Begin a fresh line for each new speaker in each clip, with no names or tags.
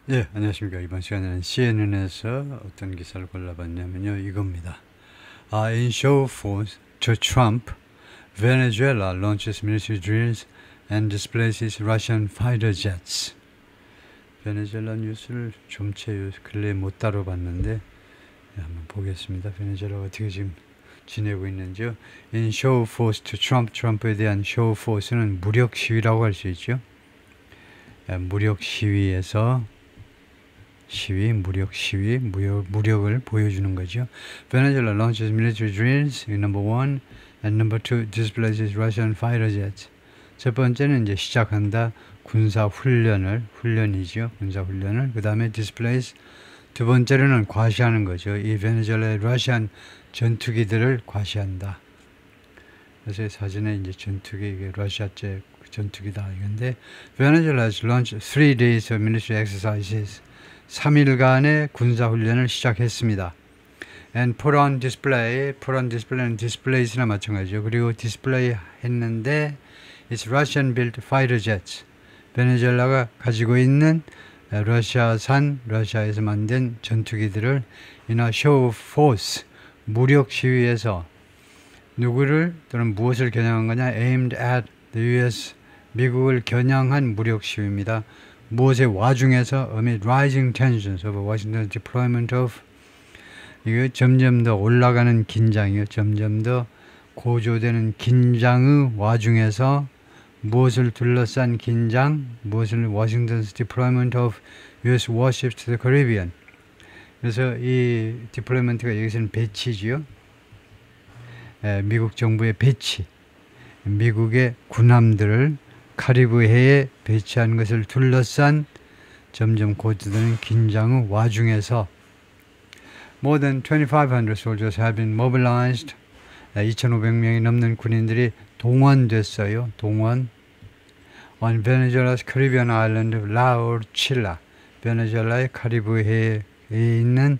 예, 안녕하십니까. 이번 시간에는 CNN에서 어떤 기사를 골라봤냐면요. 이겁니다. In show force to Trump, Venezuela launches military drills and displaces Russian fighter jets. 베네수엘라 뉴스를 좀 채 근래에 못 다뤄봤는데 한번 보겠습니다. 베네수엘라가 어떻게 지금 지내고 있는지요. In show force to Trump, 트럼프에 대한 show force는 무력 시위라고 할 수 있죠. 무력 시위에서 무력을 보여주는 거죠. Venezuela launches military drills, number one, and number two, displaces Russian fighter jets. 첫 번째는 이제 시작한다. 훈련이죠. 군사 훈련을. 그 다음에 displace. 두 번째로는 과시하는 거죠. 이 베네수엘라의 러시안 전투기들을 과시한다. 그래서 이 사진에 이제 전투기, 이게 러시아제 전투기다. 이건데, Venezuela has launched 3 days of military exercises. 3일간의 군사훈련을 시작했습니다. And put on display는 display스나 마찬가지죠. 그리고 display 했는데 it's Russian-built fighter jets. 베네수엘라가 가지고 있는 러시아에서 만든 전투기들을 in a show of force, 무력 시위에서 누구를 또는 무엇을 겨냥한 거냐? aimed at the US, 미국을 겨냥한 무력 시위입니다. 무엇의 와중에서 amid rising tensions over Washington's deployment of, 이거 점점 더 올라가는 긴장이요. 점점 더 고조되는 긴장의 와중에서 무엇을 둘러싼 긴장, Washington's deployment of US warships to the Caribbean. 그래서 이 deployment가 여기서는 배치지요. 미국 정부의 배치, 미국의 군함들을 카리브해에 배치한 것을 둘러싼 점점 고조되는 긴장의 와중에서 more than 2,500 soldiers have been mobilized. 2,500명이 넘는 군인들이 동원됐어요. on Venezuela's Caribbean island of La Orchilla. 베네수엘라의 카리브해에 있는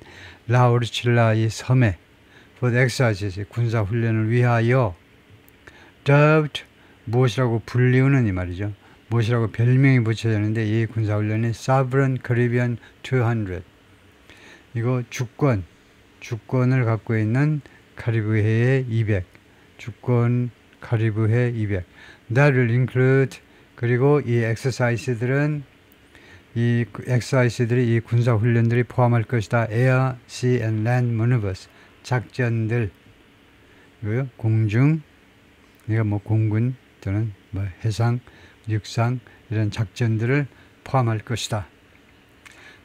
라오르칠라 이 섬에 for the exercises, 군사 훈련을 위하여 dubbed, 무엇이라고 불리우는 이 말이죠. 무엇이라고 별명이 붙여졌는데 이 군사훈련이 Sovereign Caribbean 200. 이거 주권을 갖고 있는 카리브해의 200. 카리브해 200. That will include, 그리고 이 엑서사이즈들이 이 군사훈련들이 포함할 것이다. Air, Sea and Land Maneuvers. 작전들. 이거요. 공중, 이거 공군 또는 해상, 육상 이런 작전들을 포함할 것이다.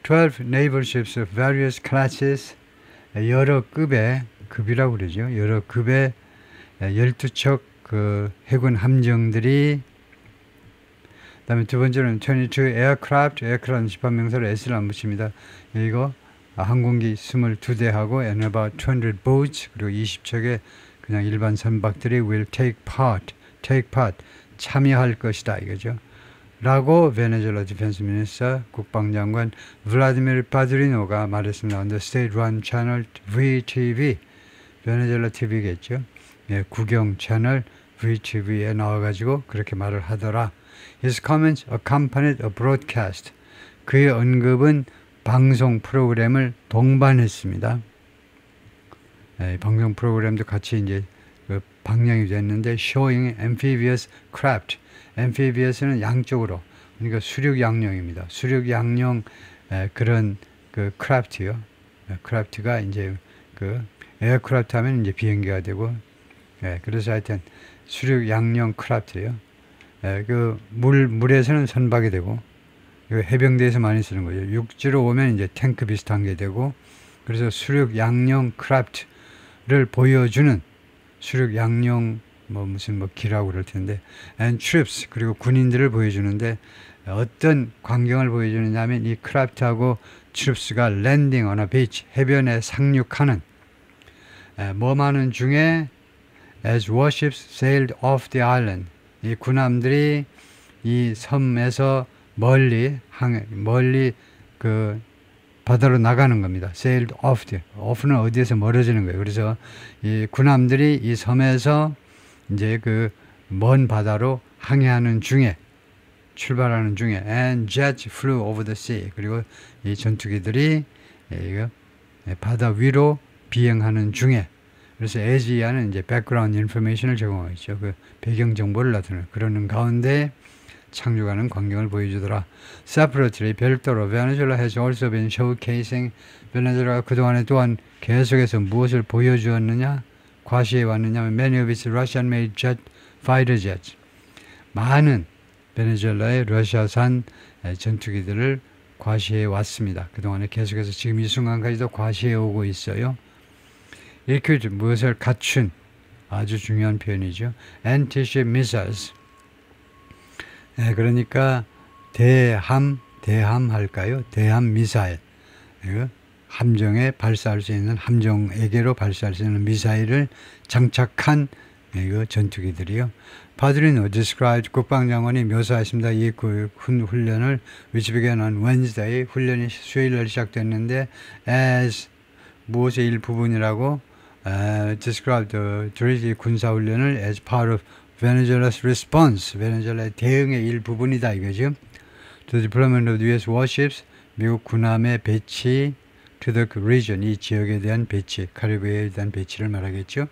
12 naval ships of various classes, 여러 급이라고 그러죠. 여러 급의 12척 그 해군 함정들이, 그 다음에 두 번째는 22 aircraft 집합명사로 s를 안 붙입니다. 이거 항공기 22대하고 and about 200 boats, 그리고 20척의 그냥 일반 선박들이 will take part, 참여할 것이다 이거죠. 라고 베네수엘라 디펜스 미니스터 국방장관 블라디미르 파드리노가 말했습니다. On the state-run channel VTV, 베네수엘라 TV겠죠. 예, 국영 채널 VTV에 나와가지고 그렇게 말을 하더라. His comments accompanied a broadcast. 그의 언급은 방송 프로그램을 동반했습니다. 예, 방송 프로그램도 같이 이제 방영이 됐는데 showing amphibious craft. amphibious는 양쪽으로, 그러니까 수륙양용입니다. 수륙양용 그런 그 craft요. craft가 이제 그 aircraft 하면 이제 비행기가 되고, 그래서 하여튼 수륙양용 craft예요. 그 물에서는 선박이 되고, 해병대에서 많이 쓰는 거죠. 육지로 오면 이제 탱크 비슷한 게 되고, 그래서 수륙양용 craft를 보여주는 수륙양용 무슨 기라고 그럴 텐데, and troops, 그리고 군인들을 보여주는데 어떤 광경을 보여주느냐면 이 크래프트하고 troops가 landing on a beach, 해변에 상륙하는 뭐하는 중에 as warships sailed off the island, 이 군함들이 이 섬에서 멀리 그 바다로 나가는 겁니다. sailed off는 어디에서 멀어지는 거예요. 그래서 이 군함들이 이 섬에서 이제 그 먼 바다로 항해하는 중에 출발하는 중에 and jets flew over the sea. 그리고 이 전투기들이 이거 바다 위로 비행하는 중에 그래서 as이하는 이제 background information을 제공하겠죠. 그 배경 정보를 나타내는 그러는 가운데 창조하는 광경을 보여주더라. Separately 별도로 Venezuela has also been showcasing 베네수엘라가 그동안에 또한 계속해서 무엇을 보여주었느냐 과시해 왔느냐 many of its Russian-made jet fighter jets 많은 베네수엘라의 러시아산 전투기들을 과시해 왔습니다. 그동안에 계속해서 지금 이 순간까지도 과시해 오고 있어요. equipped 무엇을 갖춘 아주 중요한 표현이죠. Anti-ship missiles 그러니까 대함 할까요? 대함 미사일 함정에 발사할 수 있는 함정에게로 발사할 수 있는 미사일을 장착한 전투기들이요. 파드리노 described 국방장관이 묘사했습니다. 이 훈련을 which began on Wednesday 훈련이 수요일날 시작됐는데 as 무엇의 일부분이라고 described the 군사훈련을 as part of Venezuela's response 베네수엘라의 대응의 일부분이다 이거죠. The deployment of US warships 미국 군함의 배치 to the region 이 지역에 대한 배치 카리브해에 대한 배치를 말하겠죠.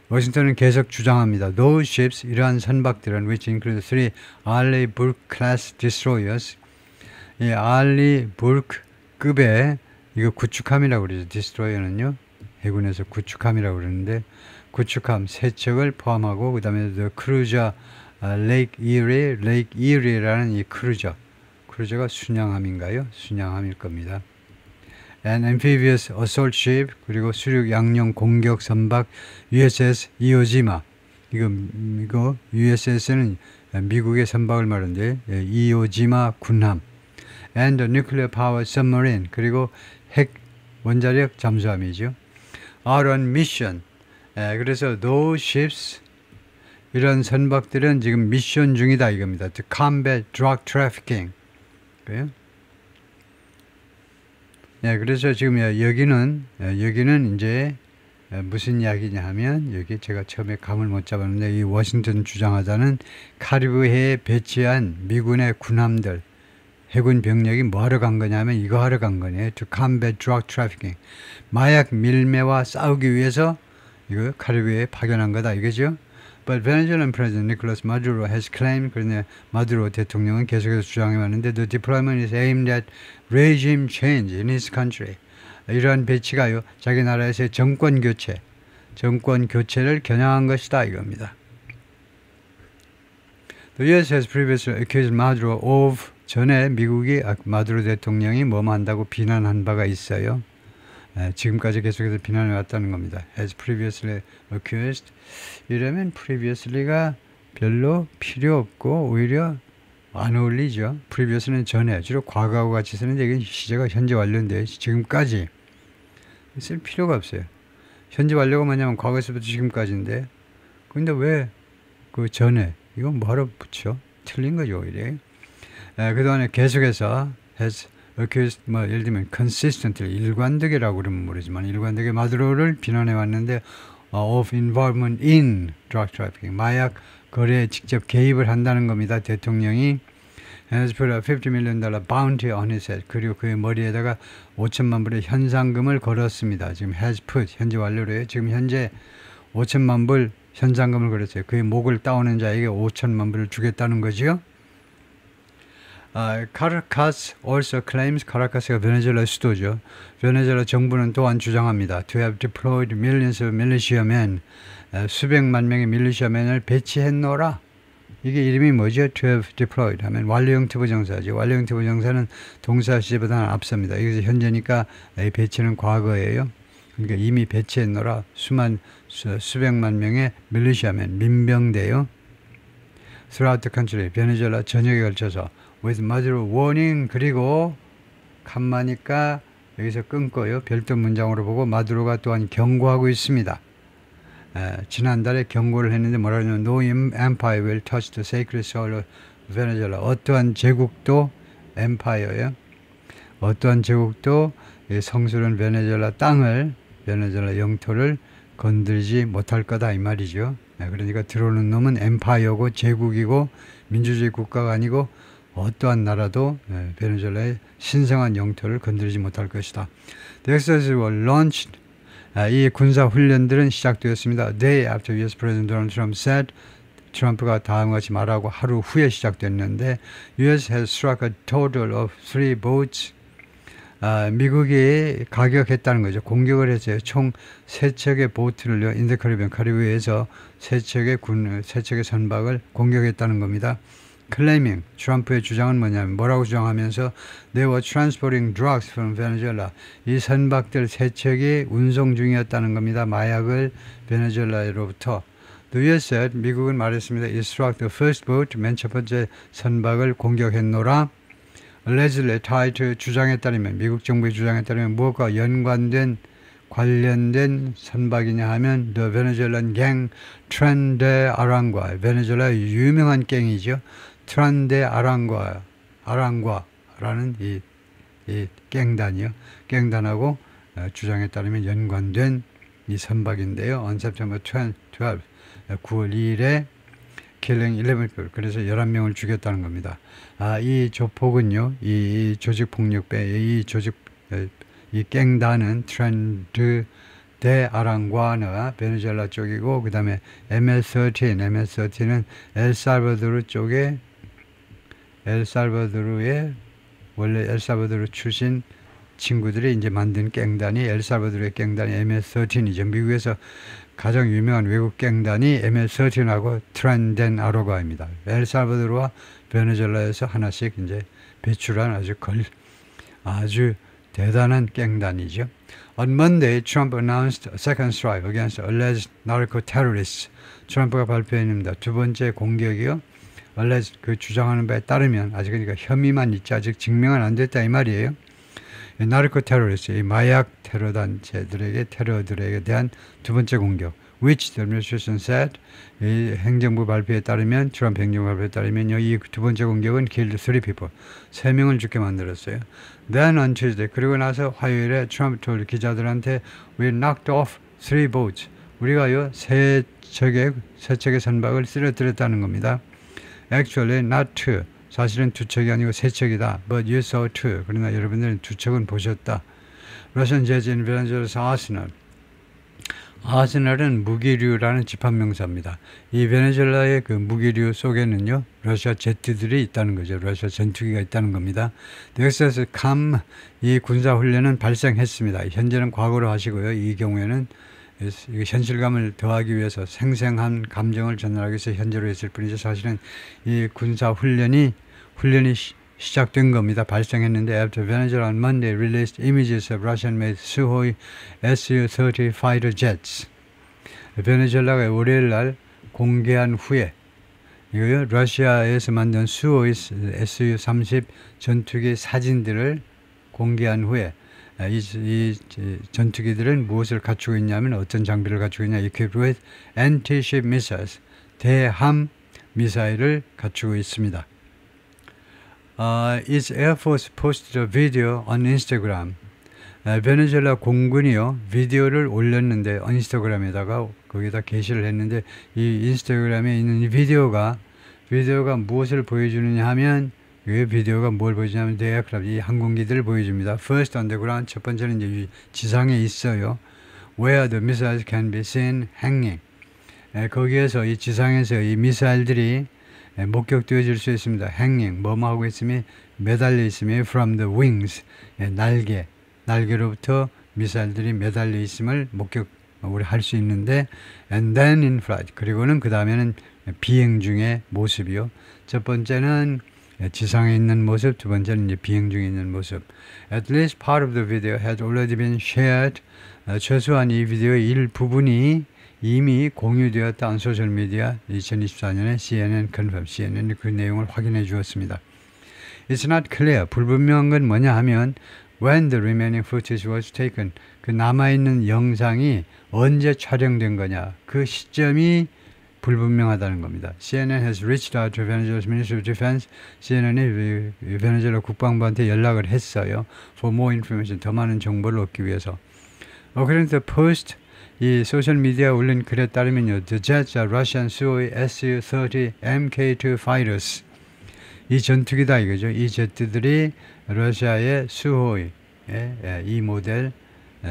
워싱턴은 계속 주장합니다. Those ships 이러한 선박들은 which include 3 Arleigh Burke class destroyers 이 Arleigh Burke급의 이거 구축함이라고 그러죠. 디스트로이어는요. 해군에서 구축함이라고 그러는데 구축함 3척을 포함하고 그 다음에 the cruiser Lake Erie라는 이 크루저가 순양함인가요? 순양함일 겁니다. And amphibious assault ship 그리고 수륙 양용 공격 선박 USS 이오지마 이거 USS는 미국의 선박을 말하는데 이오지마 군함 and nuclear powered submarine 그리고 핵 원자력 잠수함이죠. are on mission 그래서 those ships 이런 선박들은 지금 미션 중이다 이겁니다. To combat drug trafficking. 그래요? 그래서 지금 여기는 이제 무슨 이야기냐 하면 여기 제가 처음에 감을 못 잡았는데 이 워싱턴 주장하자는 카리브해에 배치한 미군의 군함들 해군 병력이 뭐하러 간 거냐면 이거 하러 간 거네요. To combat drug trafficking. 마약 밀매와 싸우기 위해서 이거 카리브해에 파견한 거다 이거죠. But Venezuelan President Nicolas Maduro has claimed 그런데 마두로 대통령은 계속해서 주장해 왔는데 the deployment is aimed at regime change in his country. 이러한 배치가요. 자기 나라에서의 정권 교체를 겨냥한 것이다 이겁니다. The U.S. has previously accused Maduro of 전에 미국이 마두로 대통령이 뭐뭐 한다고 비난한 바가 있어요. 지금까지 계속해서 비난해 왔다는 겁니다. As previously accused 이러면 previously가 별로 필요 없고 오히려 안 어울리죠. previously는 전에 주로 과거하고 같이 쓰는데 이게 시제가 현재 완료인데 지금까지 쓸 필요가 없어요. 현재 완료가 뭐냐면 과거에서부터 지금까지인데 근데 왜 그 전에 이건 뭐하러 붙여? 틀린 거죠 오히려. 그동안에 계속해서 has accused 예를 들면 consistently 일관되게라고 그러면 모르지만 일관되게 마두로를 비난해 왔는데 of involvement in drug trafficking 마약 거래에 직접 개입을 한다는 겁니다. 대통령이 has put a $50 million bounty on his head 그리고 그의 머리에다가 5천만 불의 현상금을 걸었습니다. 지금 has put 현재 완료로요. 지금 현재 5천만 불 현상금을 걸었어요. 그의 목을 따오는 자에게 5천만 불을 주겠다는 거지요. Caracas also claims 카라카스가 베네수엘라 수도죠. 베네수엘라 정부는 또한 주장합니다. To have deployed millions of militiamen 수백만 명의 밀리시아맨을 배치했노라. 이게 이름이 뭐죠? To have deployed 하면 완료형 투부정사죠. 완료형 투부정사는 동사 시제보다는 앞섭니다. 여기서 현재니까 배치는 과거예요. 그러니까 이미 배치했노라. 수백만 명의 밀리시아맨 민병대요. Throughout the country 베네수엘라 전역에 걸쳐서 with Maduro warning 그리고 간마니까 여기서 끊고요. 별도 문장으로 보고 마두로가 또한 경고하고 있습니다. 지난달에 경고를 했는데 뭐라고 하냐면 No empire will touch the sacred soil of Venezuela. 어떠한 제국도 empire요. 어떠한 제국도 성스러운 베네수엘라 땅을 베네수엘라 영토를 건들지 못할 거다 이 말이죠. 그러니까 들어오는 놈은 empire고 제국이고 민주주의 국가가 아니고 어떠한 나라도 베네수엘라의 신성한 영토를 건드리지 못할 것이다. The exercises were launched. 이 군사 훈련들은 시작되었습니다. Day after U.S. President Donald Trump said, 트럼프가 다음과 같이 말하고 하루 후에 시작됐는데 U.S. has struck a total of 3 boats. 미국이 가격했다는 거죠. 공격을 했어요. 총 3척의 보트를요. 인더 카리비안 카리브해에서 3척의 선박을 공격했다는 겁니다. Claiming, 트럼프의 주장은 뭐냐면 뭐라고 주장하면서 They were transporting drugs from Venezuela. 이 선박들 3척이 운송 중이었다는 겁니다. 마약을 베네수엘라로부터. The U.S. said, 미국은 말했습니다. It struck the first boat, 맨 첫 번째 선박을 공격했노라. Allegedly tied to 주장에 따르면, 미국 정부의 주장에 따르면 무엇과 관련된 선박이냐 하면 The Venezuelan gang Tren de Aragua, 베네수엘라 유명한 갱이죠. Tren de Aragua라는 이 갱단이요. 갱단하고 주장에 따르면 연관된 이 선박인데요. On September 12, 9월 2일에 killing 11 people. 그래서 11명을 죽였다는 겁니다. 이 조폭은요, 이 조직폭력배, 이 갱단은 트렌드 데 아랑과나 베네수엘라 쪽이고, 그 다음에 MS-13은 엘살바도르 쪽에, 원래 엘살바도르 출신 친구들이 이제 만든 갱단이, 엘살바도르의 갱단이 MS-13이죠. 미국에서 가장 유명한 외국 갱단이 MS-13하고 트렌덴 아로가입니다. 엘살바도르와 베네수엘라에서 하나씩 이제 배출한 아주 대단한 갱단이죠. On Monday, Trump announced a second strike against alleged narco-terrorists. 트럼프가 발표했습니다. 두 번째 공격이요. alleged 그 주장하는 바에 따르면 아직 그러니까 혐의만 있지 아직 증명은 안 됐다 이 말이에요. 나르코테러리스트, 이 마약 테러 단체들에게 테러들에게 대한 두 번째 공격. Which the administration said, 이 행정부 발표에 따르면, 트럼프 행정부 발표에 따르면 이 두 번째 공격은 killed 3 people, 3명을 죽게 만들었어요. Then on Tuesday, 그리고 나서 화요일에 트럼프 told 기자들한테 we knocked off 3 boats. 우리가요 세 척의 선박을 쓰러뜨렸다는 겁니다. Actually, not 2. 사실은 2척이 아니고 3척이다. But you saw 2. 그러나 여러분들은 2척은 보셨다. Russian jets in Venezuela's arsenal. 아스널은 무기류라는 집합명사입니다. 이 베네수엘라의 그 무기류 속에는요, 러시아 제트들이 있다는 거죠. 러시아 전투기가 있다는 겁니다. 넥서스 캄, 이 군사훈련은 발생했습니다. 현재는 과거로 하시고요. 이 경우에는 현실감을 더하기 위해서 생생한 감정을 전달하기 위해서 현재로 했을 뿐이죠. 사실은 이 군사훈련이 시작된 겁니다. 발생했는데 after Venezuela on Monday released images of Russian-made Sukhoi Su-30 fighter jets. 베네수엘라가 월요일 날 공개한 후에 이거요 러시아에서 만든 수호이 Su-30 전투기 사진들을 공개한 후에 이 전투기들은 무엇을 갖추고 있냐면 어떤 장비를 갖추고 있냐? Equipped with anti-ship missiles, 대함 미사일을 갖추고 있습니다. Its Air Force posted a video on Instagram. 베네수엘라 공군이요 비디오를 올렸는데 인스타그램에다가 거기다 게시를 했는데 이 인스타그램에 있는 이 비디오가 무엇을 보여주느냐 하면 이 비디오가 뭘 보여주냐면 이 항공기들을 보여줍니다. First on the ground, 첫 번째는 이제 지상에 있어요. Where the missiles can be seen hanging. 거기에서 이 지상에서 이 미사일들이 목격되어질 수 있습니다. hanging, 뭐뭐 하고 있으면 매달려 있으면 from the wings, 날개로부터 미사일들이 매달려 있음을 우리 할 수 있는데 and then in flight, 그리고는 그 다음에는 비행 중의 모습이요. 첫 번째는 지상에 있는 모습, 두 번째는 이제 비행 중에 있는 모습. At least part of the video had already been shared. 최소한 이 비디오의 일부분이 이미 공유되었다 on 소셜미디어. 2024년에 CNN confirm, CNN이 그 내용을 확인해 주었습니다. It's not clear. 불분명한 건 뭐냐 하면 when the remaining footage was taken. 그 남아있는 영상이 언제 촬영된 거냐. 그 시점이 불분명하다는 겁니다. CNN has reached out to Venezuela's Ministry of Defense. CNN이 베네수엘라 국방부한테 연락을 했어요. For more information, 더 많은 정보를 얻기 위해서. According to the Post, 이 소셜미디어에 올린 글에 따르면요. The jets are Russian Sukhoi Su-30 Mk2 fighters. 이 전투기다 이거죠. 이 제트들이 러시아의 수호이 이 모델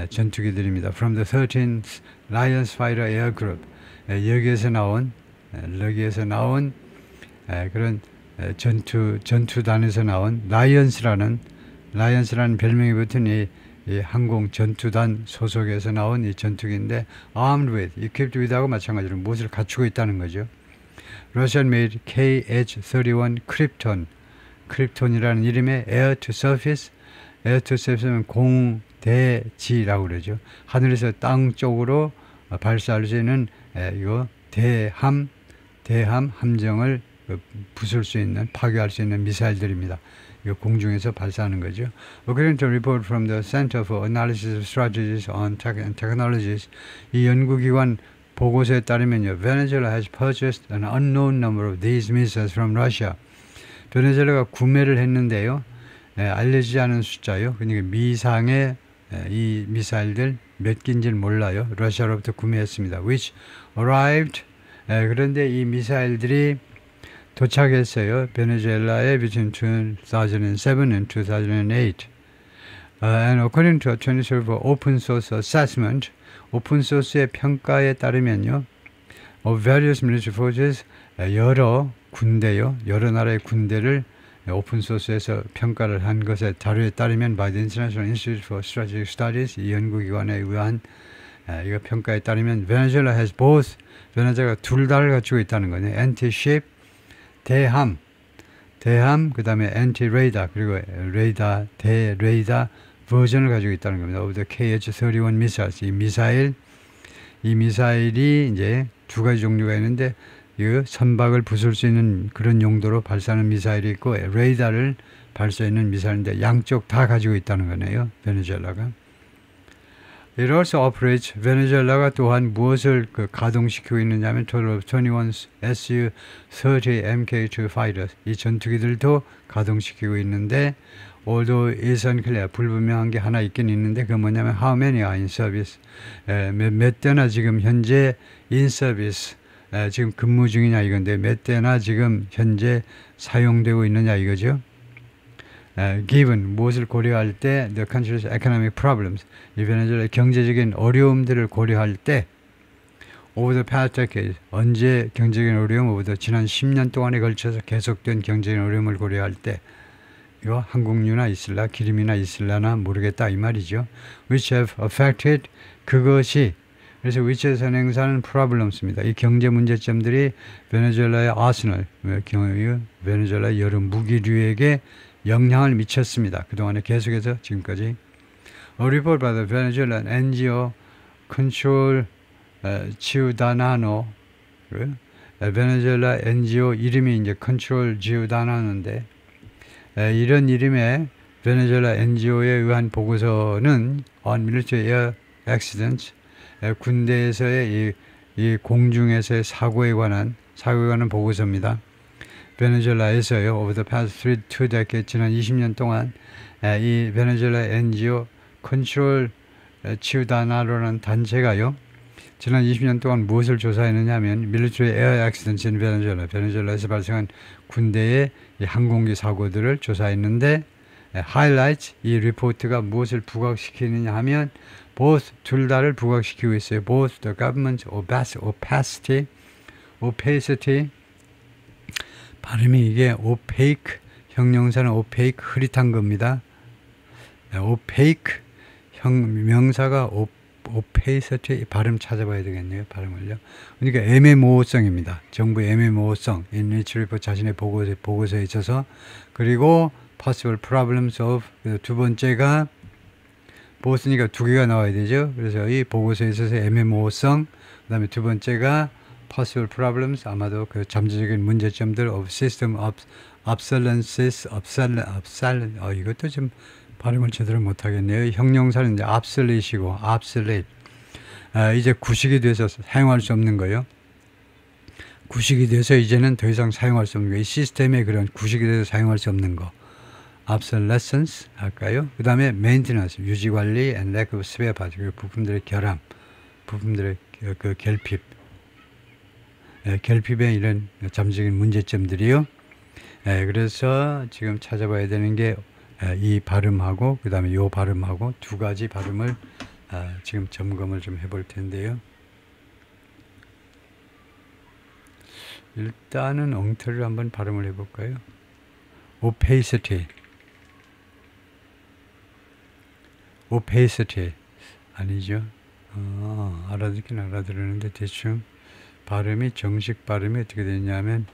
전투기들입니다. From the 13th Lions Fighter Air Group. 여기에서 나온 그런 전투단에서 나온 라이언스라는 별명이 붙은 이 항공 전투단 소속에서 나온 이 전투기인데 armed with, equipped with하고 마찬가지로 무엇을 갖추고 있다는 거죠. Russian made KH-31 크립톤이라는 이름의 air to surface는 공대지라고 그러죠. 하늘에서 땅 쪽으로 발사할 수 있는 이거 함정을 부술 수 있는, 파괴할 수 있는 미사일들입니다. 이거 공중에서 발사하는 거죠. According to a report from the Center for Analysis of Strategies on Technologies, 이 연구기관 보고서에 따르면요, Venezuela has purchased an unknown number of these missiles from Russia. 베네수엘라가 구매를 했는데요, 알려지지 않은 숫자요. 그러니까 미상의 이 미사일들 몇 개인지는 몰라요. 러시아로부터 구매했습니다. Which arrived. 그런데 이 미사일들이 도착했어요. 베네수엘라에 between 2007 and 2008. And according to a 2012 open source assessment, 오픈 소스의 평가에 따르면요, of various military forces, 여러 나라의 군대를 오픈 소스에서 평가를 한 것의 자료에 따르면 by the International Institute for Strategic Studies, 이 연구기관에 의한 이거 평가에 따르면 Venezuela has both, 베네수엘라가 둘 다를 갖추고 있다는 거네요. Anti-ship, 대함, 그 다음에 anti-radar, 그리고 대레이더 버전을 가지고 있다는 겁니다. Of the KH-31 missiles, 이 미사일이 이제 두 가지 종류가 있는데, 이 선박을 부술 수 있는 그런 용도로 발사하는 미사일이 있고, 레이더를 발사하는 미사일인데, 양쪽 다 가지고 있다는 거네요. 베네수엘라가. It also operates, 베네수엘라가 또한 무엇을 가동시키고 있느냐 하면 total of 21 Su-30 Mk2 fighters, 이 전투기들도 가동시키고 있는데, although is unclear, 불분명한 게 하나 있긴 있는데, 그건 뭐냐면 how many are in service, 몇 대나 지금 현재 in service, 지금 근무 중이냐 이건데 몇 대나 지금 현재 사용되고 있느냐 이거죠. Given, 무엇을 고려할 때 the country's economic problems, 이 베네수엘라의 경제적인 어려움들을 고려할 때 over the past decade, 언제 경제적인 어려움, over the 지난 10년 동안에 걸쳐서 계속된 경제적인 어려움을 고려할 때 이거 항공유나 있을라, 기름이나 있을라나 모르겠다 이 말이죠. Which have affected, 그것이, 그래서 which에서 행사하는 problems입니다. 이 경제 문제점들이 베네수엘라의 아스널, 베네수엘라의 여러 무기류에게 영향을 미쳤습니다. 그동안에 계속해서 지금까지. A report by the Venezuelan NGO Control Ciudadano, 베네수엘라 NGO 이름이 이제 Control Ciudadano인데, 이런 이름의 베네수엘라 NGO에 의한 보고서는 on military air accidents, 군대에서의 이 공중에서의 사고에 관한 보고서입니다. 베네수엘라에서요, over the past 2 decades, 지난 20년 동안 이 베네수엘라 NGO 컨트롤 치우다나로라는 단체가요, 지난 20년 동안 무엇을 조사했느냐 하면 military air accidents in Venezuela, 베네수엘라에서 발생한 군대의 이 항공기 사고들을 조사했는데, highlights, 이 리포트가 무엇을 부각시키느냐 하면 both, 둘 다를 부각시키고 있어요. both the government's opacity, 발음이 이게 opaque, 형용사는 opaque, 흐릿한 겁니다. opaque, 명사가 opacity, 발음 찾아봐야 되겠네요. 발음을요. 그러니까 애매모호성입니다. 정부의 애매모호성, in which report, 자신의 보고서에 있어서. 그리고 possible problems of, 두 번째가 보스니까 두 개가 나와야 되죠. 그래서 이 보고서에 있어서 애매모호성, 그 다음에 두 번째가 possible problems, 아마도 그 잠재적인 문제점들 of system obsolescence, 이것도 좀 발음을 제대로 못하겠네요. 형용사는 이제 obsolete이고 obsolete, 이제 구식이 돼서 사용할 수 없는 거예요. 구식이 돼서 이제는 더 이상 사용할 수 없는 거, 이 시스템에 그런 구식이 돼서 사용할 수 없는 거, obsolescence 할까요? 그 다음에 maintenance, 유지관리, and lack of spare parts, 부품들의 결함, 부품들의 그 결핍, 결핍의 이런 잠재적인 문제점들이요. 그래서 지금 찾아봐야 되는 게 이 발음하고 그 다음에 요 발음하고 두 가지 발음을 지금 점검을 좀 해볼 텐데요. 일단은 엉터리를 한번 발음을 해볼까요? opacity, opacity 아니죠. 알아듣긴 알아들었는데 대충 발음이 정식 발음이 어떻게 되냐면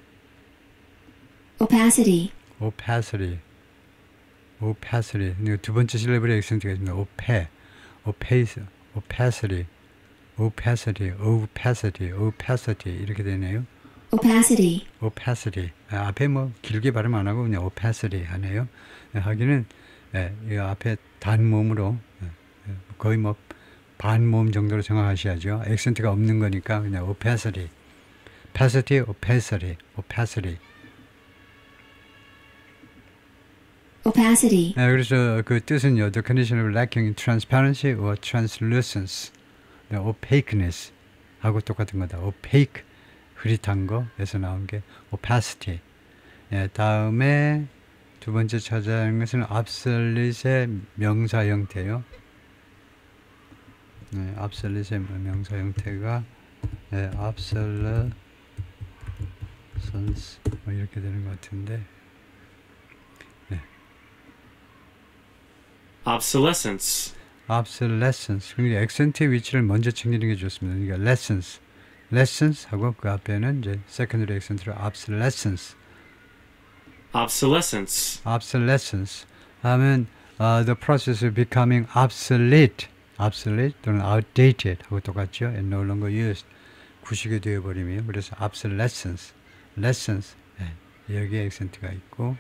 opacity,
opacity, opacity. 두 번째 실레블의 액센트가 있습니다. opacity, opacity, opacity, opacity 이렇게 되네요.
opacity,
opacity. 앞에 뭐 길게 발음 안 하고 그냥 opacity 하네요. 하기는 이 앞에 단모음으로 거의 뭐 반모음 정도로 생각하셔야죠. 액센트가 없는 거니까 그냥 opacity, opacity, opacity, opacity.
opacity,
그래서 그 뜻은요, the condition of lacking in transparency or translucence, opaqueness 하고 똑같은 거다. opaque, 흐릿한 거에서 나온 게 opacity. 다음에 두 번째 찾아야 하는 것은 obsolete의 명사 형태요. obsolete의 명사 형태가 obsolescence 뭐 이렇게 되는 것 같은데.
obsolescence,
obsolescence. 그러니까 액센트의 위치를 먼저 챙기는 게 좋습니다. 그러니까 lessons, lessons 하고 그 앞에는 이제 secondary 액센트로 obsolescence,
obsolescence,
obsolescence 하면 the process of becoming obsolete, obsolete 또는 outdated 하고 똑같죠. and no longer used. 구식이 되어버리면 그래서 obsolescence, lessons 여기에 액센트가 있고.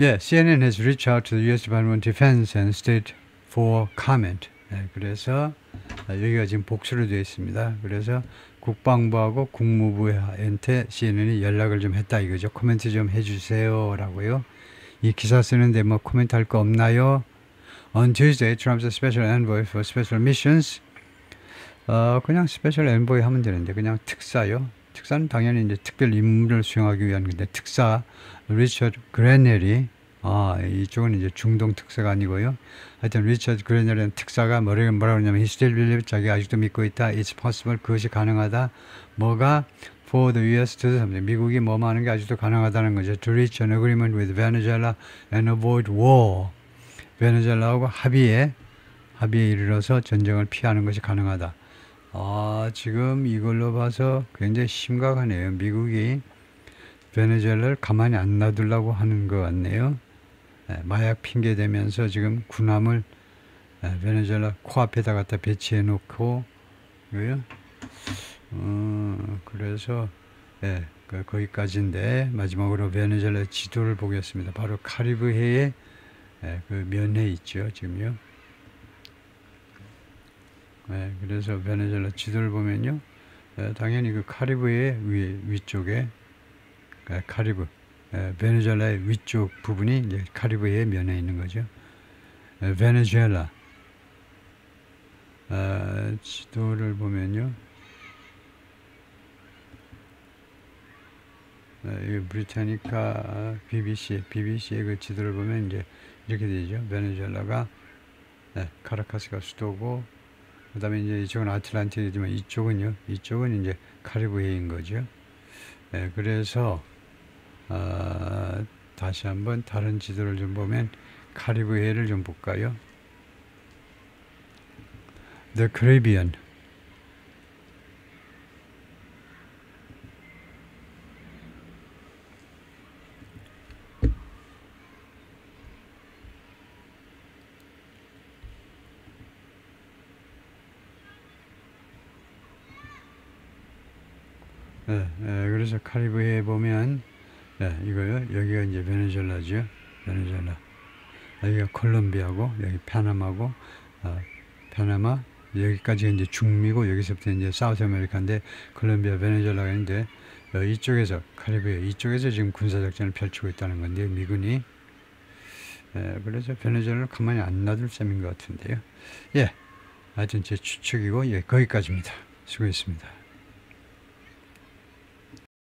CNN has reached out to the U.S. Department of Defense and State for comment. 그래서 여기가 지금 복수로 되어 있습니다. 그래서 국방부하고 국무부한테 CNN이 연락을 좀 했다 이거죠. 코멘트 좀 해주세요 라고요. 이 기사 쓰는데 뭐 코멘트 할 거 없나요? On Tuesday, Trump's special envoy for special missions. 그냥 스페셜 엔보이 하면 되는데 그냥 특사요. 특사는 당연히 이제 특별 임무를 수행하기 위한 건데 특사 리처드 그레넬이 이쪽은 이제 중동 특사가 아니고요. 하여튼 리처드 그레넬은 특사가 뭐라고 하냐면 he still believes 자기가 아직도 믿고 있다. It's possible 그것이 가능하다. 뭐가 for the U.S. to do something. 미국이 뭐 하는 게 아직도 가능하다는 거죠. To reach an agreement with Venezuela and avoid war. 베네수엘라하고 합의에 이르러서 전쟁을 피하는 것이 가능하다. 지금 이걸로 봐서 굉장히 심각하네요. 미국이 베네수엘라를 가만히 안 놔두려고 하는 것 같네요. 마약 핑계 대면서 지금 군함을 베네수엘라 코앞에다 갖다 배치해 놓고 그래서 거기까지인데 마지막으로 베네수엘라 지도를 보겠습니다. 바로 카리브해의 그 면에 있죠 지금요. 그래서 베네수엘라 지도를 보면요, 당연히 그 카리브해의 위쪽에 카리브, 베네수엘라의 위쪽 부분이 이제 카리브해의 면에 있는 거죠. 베네수엘라 지도를 보면요, 이 브리타니카 BBC의 그 지도를 보면 이제 이렇게 되죠. 베네수엘라가 카라카스가 수도고, 그 다음에 이제 이쪽은 아틀란틱이지만 이쪽은 이제 카리브해인 거죠. 그래서 다시 한번 다른 지도를 좀 보면 카리브해를 좀 볼까요? The Caribbean. 그래서 카리브해에 보면 이거요. 여기가 이제 베네수엘라죠. 베네수엘라. 여기가 콜롬비아고 여기 파나마고 파나마 여기까지 이제 중미고 여기서부터 이제 사우스 아메리카인데 콜롬비아 베네수엘라가 있는데 이쪽에서 카리브해 이쪽에서 지금 군사작전을 펼치고 있다는 건데 미군이 그래서 베네수엘라를 가만히 안 놔둘 셈인 것 같은데요. 예, 하여튼 제 추측이고 예, 거기까지입니다. 수고했습니다.